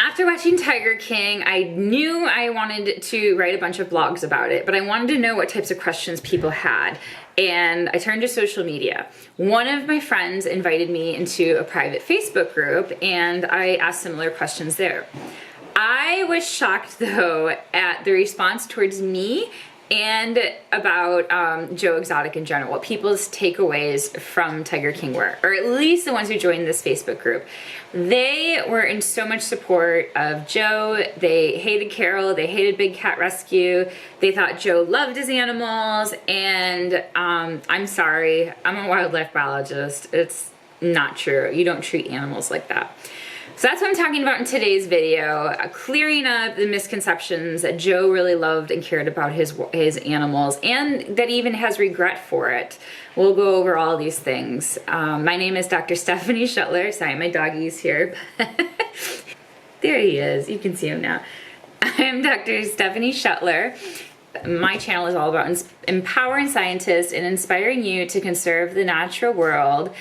after watching Tiger King, I knew I wanted to write a bunch of blogs about it, but I wanted to know what types of questions people had. And I turned to social media. One of my friends invited me into a private Facebook group, and I asked similar questions there. I was shocked, though, at the response towards me and about Joe Exotic in general, what people's takeaways from Tiger King were, or at least the ones who joined this Facebook group. They were in so much support of Joe. They hated Carol, they hated Big Cat Rescue, they thought Joe loved his animals, and I'm sorry, I'm a wildlife biologist. It's not true. You don't treat animals like that. So that's what I'm talking about in today's video, clearing up the misconceptions that Joe really loved and cared about his animals, and that he even has regret for it. We'll go over all these things. My name is Dr. Stephanie Shuttler. Sorry, my doggie's here. There he is. You can see him now. I'm Dr. Stephanie Shuttler. My channel is all about empowering scientists and inspiring you to conserve the natural world.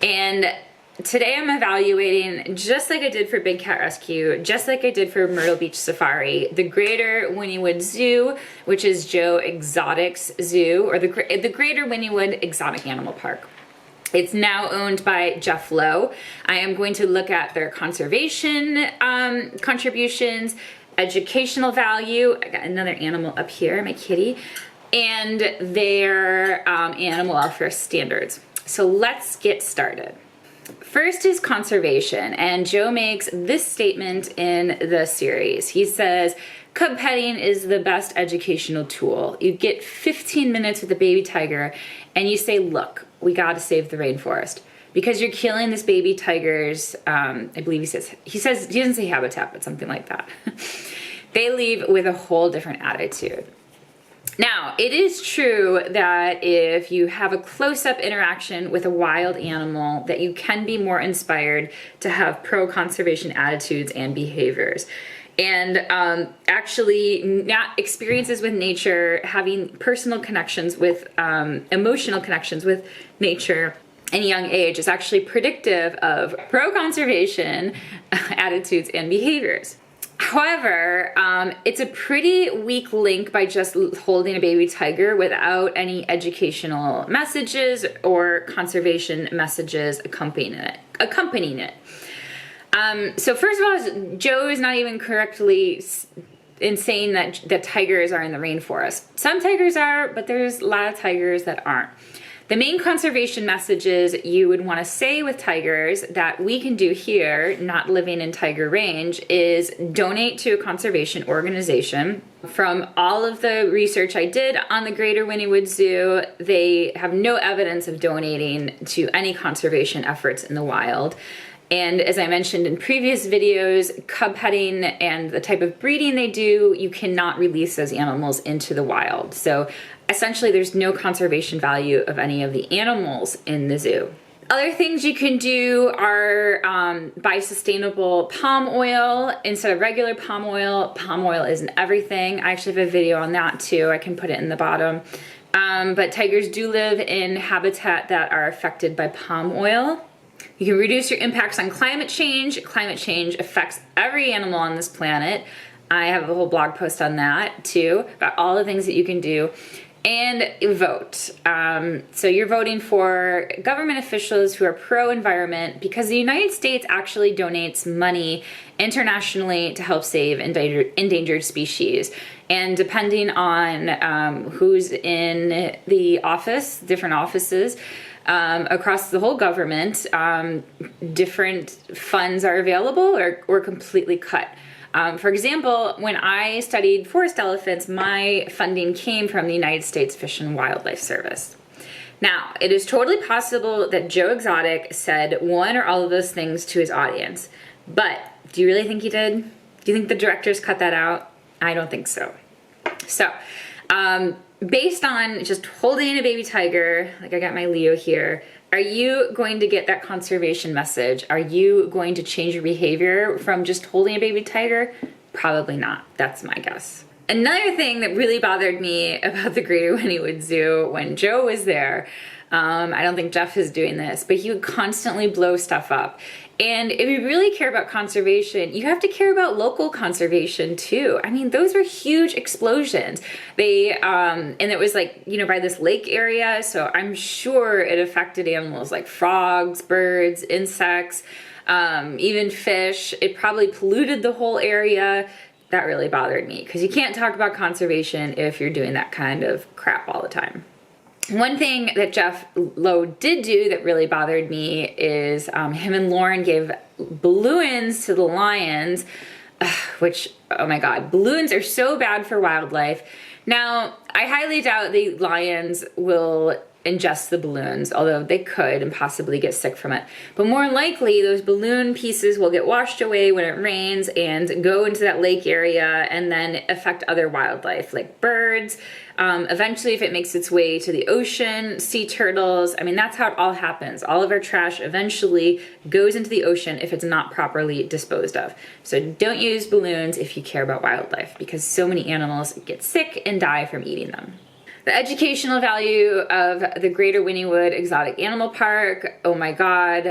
And today I'm evaluating, just like I did for Big Cat Rescue, just like I did for Myrtle Beach Safari, the Greater Wynnewood Zoo, which is Joe Exotic's zoo, or the Greater Wynnewood Exotic Animal Park. It's now owned by Jeff Lowe. I am going to look at their conservation contributions, educational value, I got another animal up here, my kitty, and their animal welfare standards. So let's get started. First is conservation, and Joe makes this statement in the series. He says, cub petting is the best educational tool. You get 15 minutes with a baby tiger and you say, look, we gotta save the rainforest because you're killing this baby tiger's, I believe he doesn't say habitat, but something like that. They leave with a whole different attitude. Now, it is true that if you have a close-up interaction with a wild animal, that you can be more inspired to have pro-conservation attitudes and behaviors. And actually, not experiences with nature, having personal connections with, emotional connections with nature in a young age is actually predictive of pro-conservation attitudes and behaviors. However, it's a pretty weak link by just holding a baby tiger without any educational messages or conservation messages accompanying it. So first of all, Joe is not even correctly in saying that tigers are in the rainforest. Some tigers are, but there's a lot of tigers that aren't. The main conservation messages you would want to say with tigers that we can do here, not living in tiger range, is donate to a conservation organization. From all of the research I did on the Greater Wynnewood Zoo, they have no evidence of donating to any conservation efforts in the wild. And as I mentioned in previous videos, cub petting and the type of breeding they do, you cannot release those animals into the wild. So essentially there's no conservation value of any of the animals in the zoo. Other things you can do are buy sustainable palm oil instead of regular palm oil. Palm oil isn't everything. I actually have a video on that too. I can put it in the bottom. But tigers do live in habitat that are affected by palm oil. You can reduce your impacts on climate change. Climate change affects every animal on this planet. I have a whole blog post on that too, about all the things that you can do. And vote. So you're voting for government officials who are pro-environment, because the United States actually donates money internationally to help save endangered species. And depending on who's in the office, different offices, across the whole government, different funds are available or completely cut. For example, when I studied forest elephants, my funding came from the United States Fish and Wildlife Service. Now, it is totally possible that Joe Exotic said one or all of those things to his audience, but do you really think he did? Do you think the directors cut that out? I don't think so. So, based on just holding a baby tiger, like I got my Leo here, are you going to get that conservation message? Are you going to change your behavior from just holding a baby tiger? Probably not. That's my guess. Another thing that really bothered me about the Greater Wynnewood Zoo when Joe was there, I don't think Jeff is doing this, but he would constantly blow stuff up. And if you really care about conservation, you have to care about local conservation too. I mean, those were huge explosions. And it was like, by this lake area. So I'm sure it affected animals like frogs, birds, insects, even fish. It probably polluted the whole area. That really bothered me because you can't talk about conservation if you're doing that kind of crap all the time. One thing that Jeff Lowe did do that really bothered me is him and Lauren gave balloons to the lions, which, oh my God, balloons are so bad for wildlife. Now, I highly doubt the lions will ingest the balloons, although they could and possibly get sick from it. But more likely, those balloon pieces will get washed away when it rains and go into that lake area and then affect other wildlife like birds. Eventually, if it makes its way to the ocean, sea turtles, I mean, that's how it all happens. All of our trash eventually goes into the ocean if it's not properly disposed of. So don't use balloons if you care about wildlife because so many animals get sick and die from eating them. The educational value of the Greater Wynnewood Exotic Animal Park, oh my God,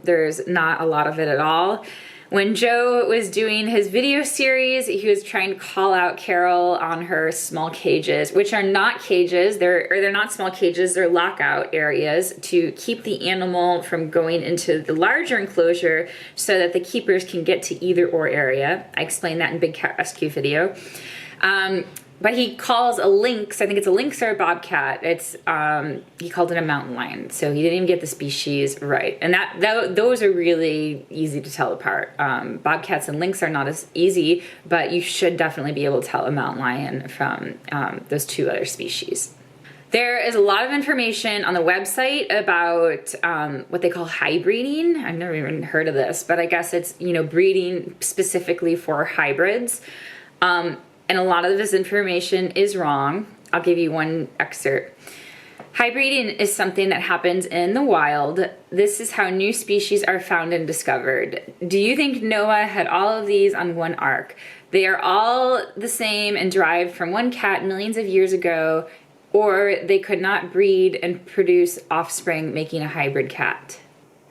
there's not a lot of it at all. When Joe was doing his video series, he was trying to call out Carol on her small cages, which are not cages, they're not small cages, they're lockout areas to keep the animal from going into the larger enclosure so that the keepers can get to either or area. I explained that in Big Cat Rescue video. But he calls a lynx, I think it's a lynx or a bobcat. He called it a mountain lion, so he didn't even get the species right. And those are really easy to tell apart. Bobcats and lynx are not as easy, but you should definitely be able to tell a mountain lion from those two other species. There is a lot of information on the website about what they call hybriding. I've never even heard of this, but I guess it's, breeding specifically for hybrids. And a lot of this information is wrong. I'll give you one excerpt. Hybriding is something that happens in the wild. This is how new species are found and discovered. Do you think Noah had all of these on one ark? They are all the same and derived from one cat millions of years ago, or they could not breed and produce offspring, making a hybrid cat.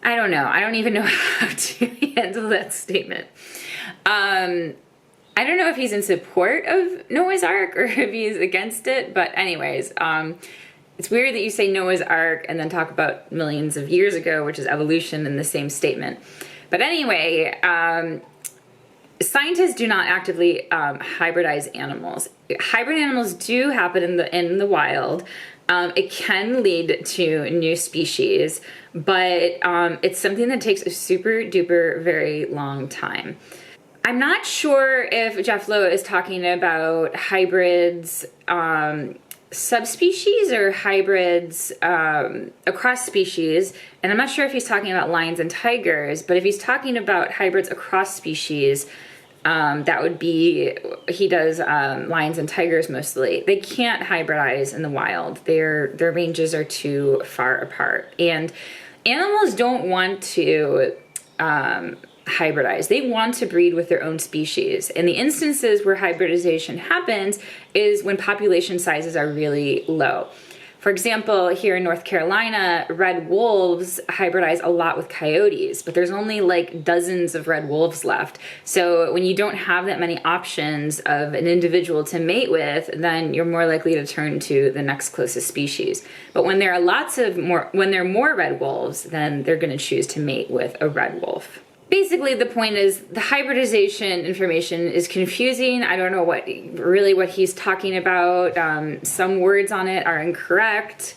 I don't know. I don't even know how to handle that statement. I don't know if he's in support of Noah's Ark or if he's against it, but anyways, it's weird that you say Noah's Ark and then talk about millions of years ago, which is evolution, in the same statement. But anyway, scientists do not actively hybridize animals. Hybrid animals do happen in the wild. It can lead to new species, but it's something that takes a super duper very long time. I'm not sure if Jeff Lowe is talking about hybrids subspecies or hybrids across species, and I'm not sure if he's talking about lions and tigers, but if he's talking about hybrids across species, that would be, he does lions and tigers mostly. They can't hybridize in the wild. Their ranges are too far apart, and animals don't want to hybridize. They want to breed with their own species. And the instances where hybridization happens is when population sizes are really low. For example, here in North Carolina, red wolves hybridize a lot with coyotes, but there's only like dozens of red wolves left. So when you don't have that many options of an individual to mate with, then you're more likely to turn to the next closest species. But when there are when there are more red wolves, then they're going to choose to mate with a red wolf. Basically, the point is the hybridization information is confusing. I don't know what he's talking about. Some words on it are incorrect.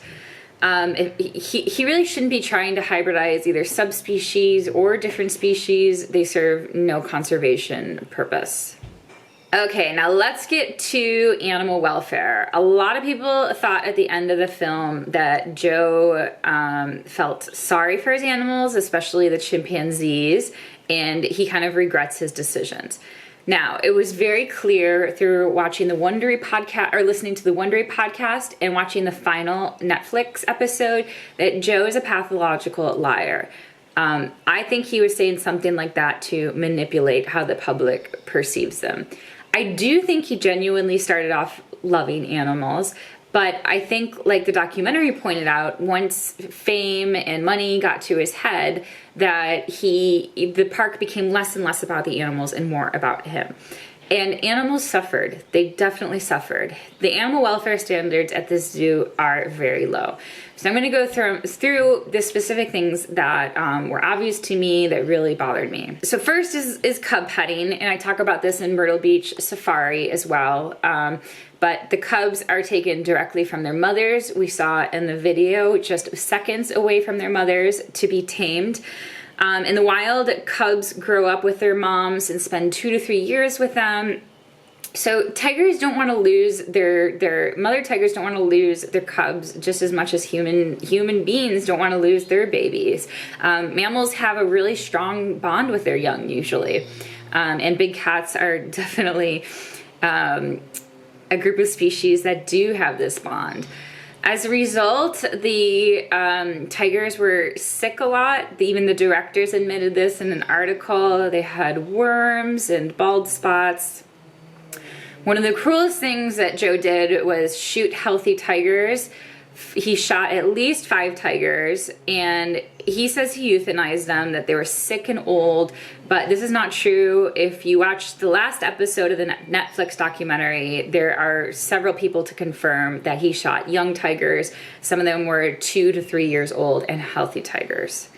He really shouldn't be trying to hybridize either subspecies or different species. They serve no conservation purpose. Okay, now let's get to animal welfare. A lot of people thought at the end of the film that Joe felt sorry for his animals, especially the chimpanzees, and he kind of regrets his decisions. Now, it was very clear through watching the Wondery podcast, or listening to the Wondery podcast and watching the final Netflix episode, that Joe is a pathological liar. I think he was saying something like that to manipulate how the public perceives them. I do think he genuinely started off loving animals, But I think, like the documentary pointed out, once fame and money got to his head, that the park became less and less about the animals and more about him. And animals suffered. They definitely suffered. The animal welfare standards at this zoo are very low. So I'm going to go through the specific things that were obvious to me that really bothered me. So first is cub petting, and I talk about this in Myrtle Beach Safari as well. But the cubs are taken directly from their mothers. We saw in the video just seconds away from their mothers to be tamed. In the wild, cubs grow up with their moms and spend 2 to 3 years with them. So tigers don't want to lose their mother tigers don't want to lose their cubs just as much as human beings don't want to lose their babies. Mammals have a really strong bond with their young usually. And big cats are definitely a group of species that do have this bond. As a result, the tigers were sick a lot. Even the directors admitted this in an article. They had worms and bald spots. One of the cruelest things that Joe did was shoot healthy tigers. He shot at least 5 tigers, and he says he euthanized them, that they were sick and old, but this is not true. If you watch the last episode of the Netflix documentary, there are several people to confirm that he shot young tigers. Some of them were 2 to 3 years old and healthy tigers.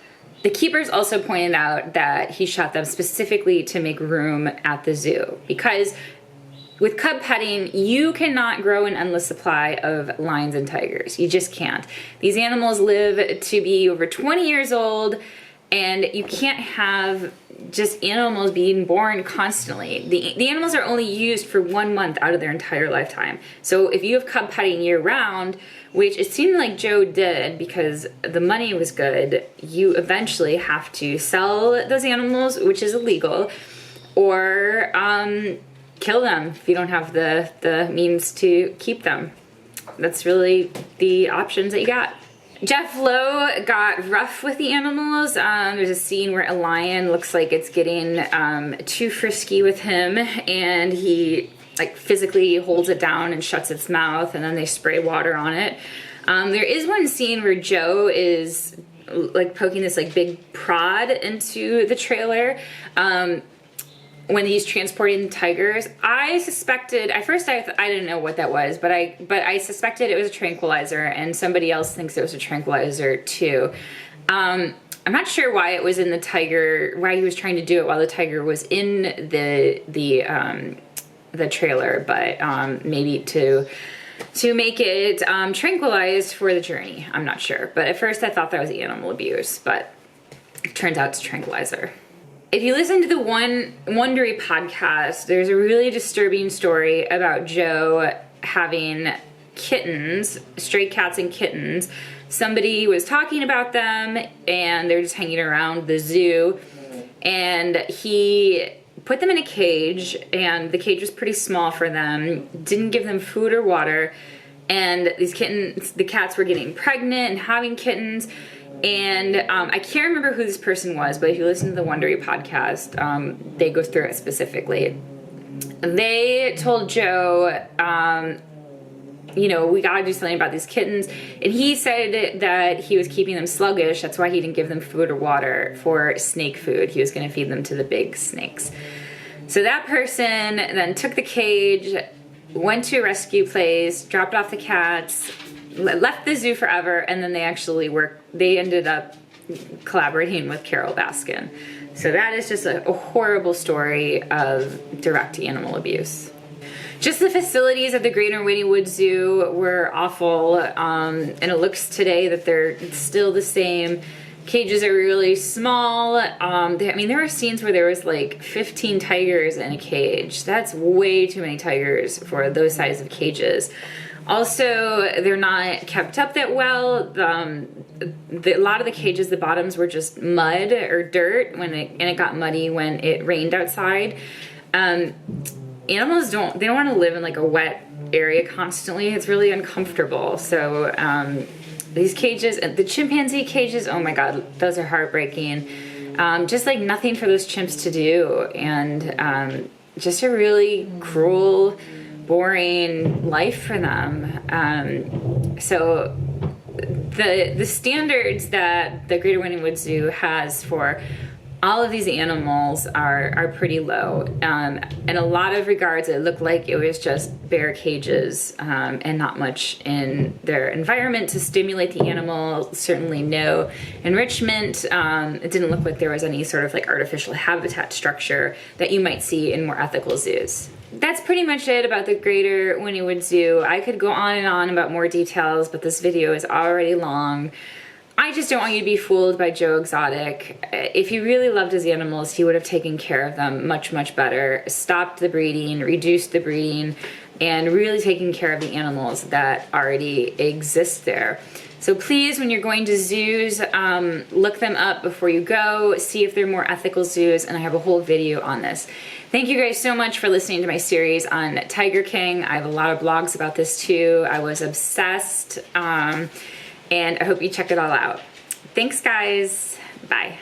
The keepers also pointed out that he shot them specifically to make room at the zoo, because with cub petting, you cannot grow an endless supply of lions and tigers. You just can't. These animals live to be over 20 years old, and you can't have just animals being born constantly. The animals are only used for 1 month out of their entire lifetime. So if you have cub petting year round, which it seemed like Joe did because the money was good, you eventually have to sell those animals, which is illegal, or kill them if you don't have the means to keep them. That's really the options that you got. Jeff Lowe got rough with the animals. There's a scene where a lion looks like it's getting too frisky with him, and he like physically holds it down and shuts its mouth, and then they spray water on it. There is one scene where Joe is like poking this like big prod into the trailer. When he's transporting the tigers, I suspected, at first I didn't know what that was, but I suspected it was a tranquilizer, and somebody else thinks it was a tranquilizer too. I'm not sure why it was in the tiger, why he was trying to do it while the tiger was in the trailer, but maybe to make it tranquilized for the journey. I'm not sure, but at first I thought that was animal abuse, but it turns out it's a tranquilizer. If you listen to the Wondery podcast, there's a really disturbing story about Joe having kittens, stray cats and kittens. Somebody was talking about them, and they're just hanging around the zoo, and he put them in a cage, and the cage was pretty small for them, didn't give them food or water, and these kittens, the cats were getting pregnant and having kittens. And I can't remember who this person was, but if you listen to the Wondery podcast, they go through it specifically. They told Joe, we gotta do something about these kittens. And he said that he was keeping them sluggish. That's why he didn't give them food or water for snake food. He was gonna feed them to the big snakes. So that person then took the cage, went to a rescue place, dropped off the cats, left the zoo forever, and then they ended up collaborating with Carol Baskin. So that is just a horrible story of direct animal abuse. Just the facilities at the Greater Wynnewood Zoo were awful, and it looks today that they're still the same. Cages are really small. There were scenes where there was like 15 tigers in a cage. That's way too many tigers for those size of cages. Also, they're not kept up that well. A lot of the cages, the bottoms were just mud or dirt, and it got muddy when it rained outside. Animals don't want to live in like a wet area constantly. It's really uncomfortable. So these cages, the chimpanzee cages, oh my God, those are heartbreaking. Just like nothing for those chimps to do, and just a really cruel boring life for them. So the standards that the Greater Wynnewood Zoo has for all of these animals are pretty low. In a lot of regards, it looked like it was just bear cages and not much in their environment to stimulate the animal. Certainly no enrichment. It didn't look like there was any sort of like artificial habitat structure that you might see in more ethical zoos. That's pretty much it about the Greater Wynnewood Zoo. I could go on and on about more details, but this video is already long. I just don't want you to be fooled by Joe Exotic. If he really loved his animals, he would have taken care of them much, much better, stopped the breeding, reduced the breeding, and really taken care of the animals that already exist there. So please, when you're going to zoos, look them up before you go, see if they're more ethical zoos, and I have a whole video on this. Thank you guys so much for listening to my series on Tiger King. I have a lot of blogs about this too. I was obsessed. And I hope you check it all out. Thanks, guys. Bye.